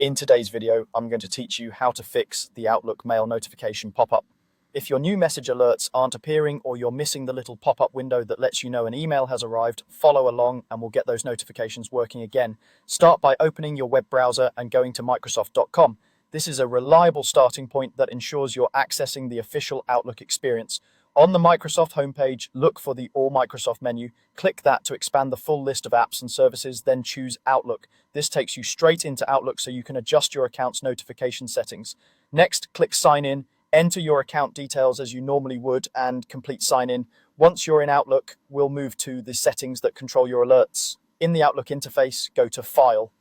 In today's video, I'm going to teach you how to fix the Outlook mail notification pop-up. If your new message alerts aren't appearing or you're missing the little pop-up window that lets you know an email has arrived, follow along and we'll get those notifications working again. Start by opening your web browser and going to Microsoft.com. This is a reliable starting point that ensures you're accessing the official Outlook experience. On the Microsoft homepage, look for the All Microsoft menu. Click that to expand the full list of apps and services, then choose Outlook. This takes you straight into Outlook so you can adjust your account's notification settings. Next, click Sign In. Enter your account details as you normally would and complete sign in. Once you're in Outlook, we'll move to the settings that control your alerts. In the Outlook interface, go to File.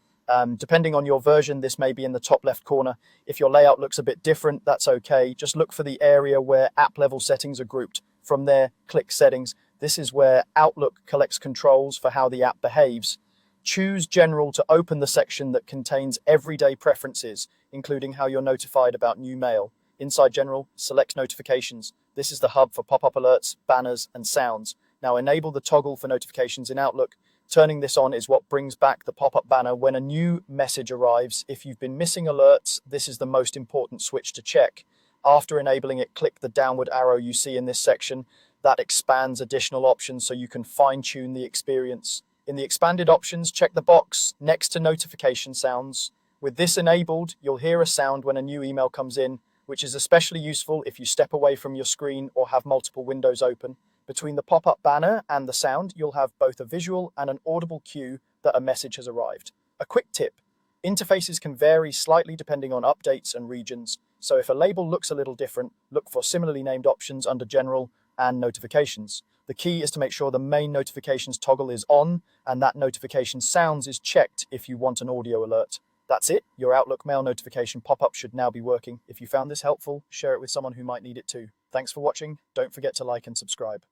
Depending on your version, this may be in the top left corner. If your layout looks a bit different, that's okay. Just look for the area where app level settings are grouped. From there, click Settings. This is where Outlook collects controls for how the app behaves. Choose General to open the section that contains everyday preferences, including how you're notified about new mail. Inside General, select Notifications. This is the hub for pop-up alerts, banners, and sounds. Now enable the toggle for notifications in Outlook. Turning this on is what brings back the pop-up banner when a new message arrives. If you've been missing alerts, this is the most important switch to check. After enabling it, click the downward arrow you see in this section. That expands additional options so you can fine-tune the experience. In the expanded options, check the box next to notification sounds. With this enabled, you'll hear a sound when a new email comes in, which is especially useful if you step away from your screen or have multiple windows open. Between the pop-up banner and the sound, you'll have both a visual and an audible cue that a message has arrived. A quick tip: interfaces can vary slightly depending on updates and regions, so if a label looks a little different, look for similarly named options under General and Notifications. The key is to make sure the main notifications toggle is on and that notification sounds is checked if you want an audio alert. That's it. Your Outlook mail notification pop-up should now be working. If you found this helpful, share it with someone who might need it too. Thanks for watching. Don't forget to like and subscribe.